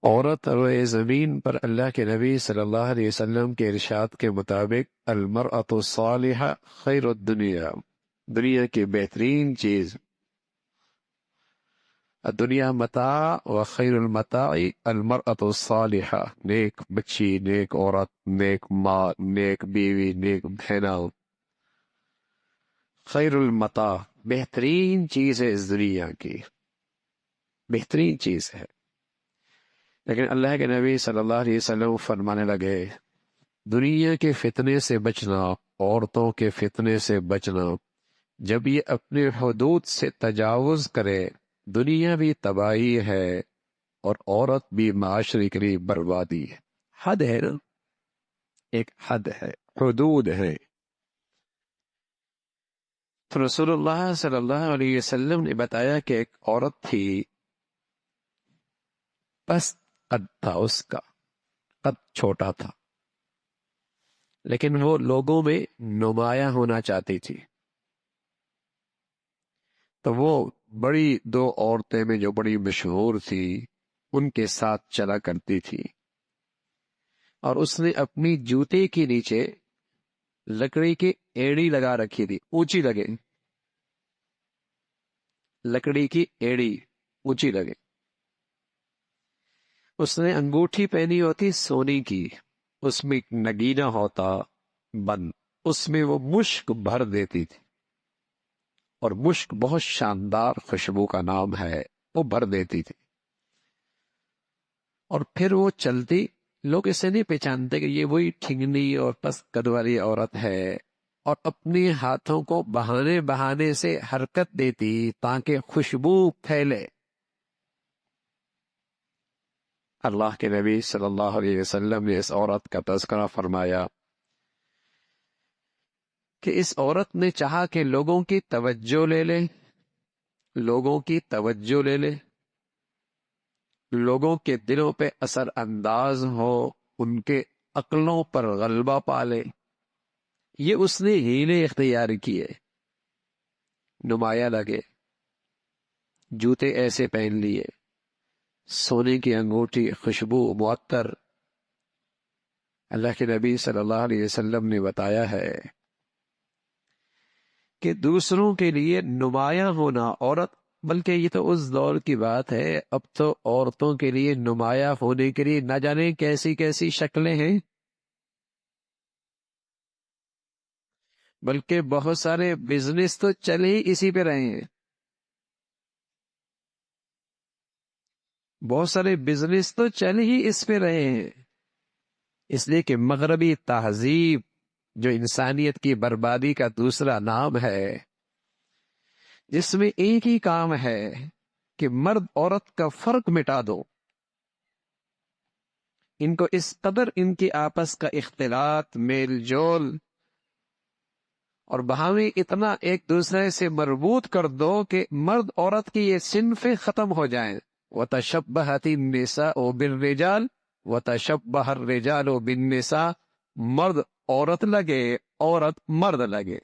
عورت روئے زمین پر اللہ کے نبی صلی اللہ علیہ وسلم کے ارشاد کے مطابق المرأة الصالحہ خیر الدنیا، دنیا کی بہترین چیز، الدنیا متاع و خیر المتاع المرأة الصالحہ، نیک بچی، نیک عورت، نیک ماں، نیک بیوی، نیک بہنا، خیر المتاع بہترین چیز ہے اس دنیا کی، بہترین چیز ہے۔ لیکن اللہ کے نبی صلی اللہ علیہ وسلم فرمانے لگے دنیا کے فتنے سے بچنا، عورتوں کے فتنے سے بچنا، جب یہ اپنے حدود سے تجاوز کرے دنیا بھی تباہی ہے اور عورت بھی معاشرے کے لیے بربادی ہے۔ حد ہے نا، ایک حد ہے، حدود ہے۔ تو رسول اللہ صلی اللہ علیہ وسلم نے بتایا کہ ایک عورت تھی، بس قد تھا اس کا، قد چھوٹا تھا، لیکن وہ لوگوں میں نمایاں ہونا چاہتی تھی۔ تو وہ بڑی دو عورتیں میں جو بڑی مشہور تھی ان کے ساتھ چلا کرتی تھی، اور اس نے اپنی جوتے کے نیچے لکڑی کی ایڑی لگا رکھی تھی، اونچی لگے، لکڑی کی ایڑی اونچی لگے۔ اس نے انگوٹھی پہنی ہوتی سونے کی، اس میں ایک نگینہ ہوتا بند، اس میں وہ مشک بھر دیتی تھی، اور مشک بہت شاندار خوشبو کا نام ہے، وہ بھر دیتی تھی، اور پھر وہ چلتی، لوگ اسے نہیں پہچانتے کہ یہ وہی ٹھنگنی اور پس قد والی عورت ہے، اور اپنے ہاتھوں کو بہانے بہانے سے حرکت دیتی تاکہ خوشبو پھیلے۔ اللہ کے نبی صلی اللہ علیہ وسلم نے اس عورت کا تذکرہ فرمایا کہ اس عورت نے چاہا کہ لوگوں کی توجہ لے لے، لوگوں کی توجہ لے لے، لوگوں کے دلوں پہ اثر انداز ہو، ان کے عقلوں پر غلبہ پالے، یہ اس نے ہیلے اختیار کیے۔ نمایاں لگے، جوتے ایسے پہن لیے، سونے کی انگوٹھی، خوشبو، معطر۔ اللہ کے نبی صلی اللہ علیہ وسلم نے بتایا ہے کہ دوسروں کے لیے نمایاں ہونا عورت، بلکہ یہ تو اس دور کی بات ہے، اب تو عورتوں کے لیے نمایاں ہونے کے لیے نہ جانے کیسی کیسی شکلیں ہیں، بلکہ بہت سارے بزنس تو چل ہی اسی پہ رہے ہیں، بہت سارے بزنس تو چل ہی اس پہ رہے ہیں، اس لیے کہ مغربی تہذیب جو انسانیت کی بربادی کا دوسرا نام ہے، جس میں ایک ہی کام ہے کہ مرد عورت کا فرق مٹا دو، ان کو اس قدر ان کی آپس کا اختلاط، میل جول اور بہاوی اتنا ایک دوسرے سے مربوط کر دو کہ مرد عورت کی یہ صنفیں ختم ہو جائیں۔ وَتَشَبَّهَتِ النِّسَاءُ بِالرِّجَالِ وَتَشَبَّهَ الرِّجَالُ بِالنِّسَاءِ، مرد عورت لگے، عورت مرد لگے۔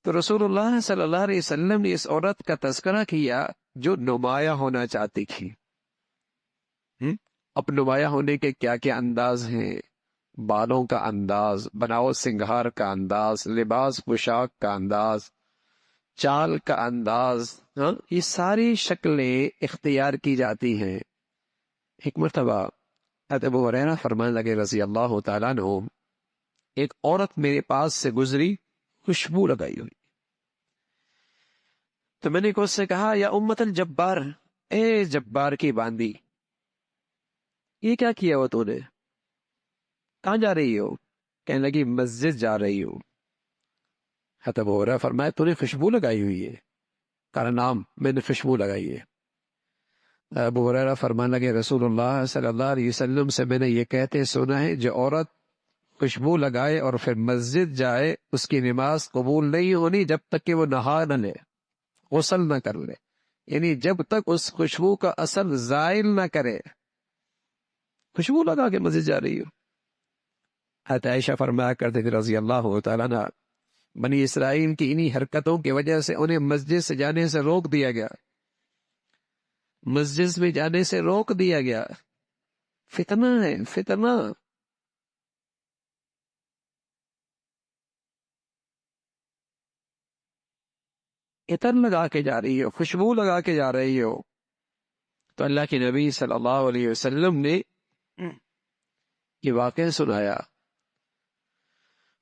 تو رسول اللہ صلی اللہ علیہ وسلم نے اس عورت کا تذکرہ کیا جو نمایاں ہونا چاہتی تھی۔ اب نمایاں ہونے کے کیا کیا انداز ہیں؟ بالوں کا انداز، بناؤ سنگھار کا انداز، لباس پوشاک کا انداز، چال کا انداز، یہ ساری شکلیں اختیار کی جاتی ہیں۔ ایک مرتبہ حضرت ابو ہریرہ فرمانے لگے رضی اللہ تعالیٰ عنہ، ایک عورت میرے پاس سے گزری، خوشبو لگائی ہوئی، تو میں نے اس سے کہا یا امت الجبار، اے جبار کی باندی، یہ کیا کیا ہو تو نے؟ کہاں جا رہی ہو؟ کہنے لگی مسجد جا رہی ہوں۔ حضرت ابو ہریرہ فرمایا تو نے خوشبو لگائی ہوئی ہے؟ کہا نام، میں نے خوشبو لگائی ہے۔ ابو ہریرہ فرمانے لگے رسول اللہ صلی اللہ علیہ وسلم سے میں نے یہ کہتے سنا ہے جو عورت خوشبو لگائے اور پھر مسجد جائے اس کی نماز قبول نہیں ہونی جب تک کہ وہ نہا نہ لے، غسل نہ کر لے، یعنی جب تک اس خوشبو کا اثر زائل نہ کرے۔ خوشبو لگا کے مسجد جا رہی ہو؟ حضرت عائشہ فرمایا کرتے تھے رضی اللہ تعالیٰ عنہ، بنی اسرائیل کی انہی حرکتوں کی وجہ سے انہیں مسجد سے جانے سے روک دیا گیا، مسجد میں جانے سے روک دیا گیا۔ فتنہ ہے، فتنہ۔ عطر لگا کے جا رہی ہو، خوشبو لگا کے جا رہی ہو، تو اللہ کے نبی صلی اللہ علیہ وسلم نے یہ واقعہ سنایا،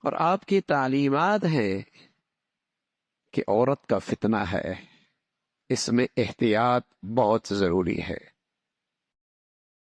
اور آپ کی تعلیمات ہیں کہ عورت کا فتنہ ہے، اس میں احتیاط بہت ضروری ہے۔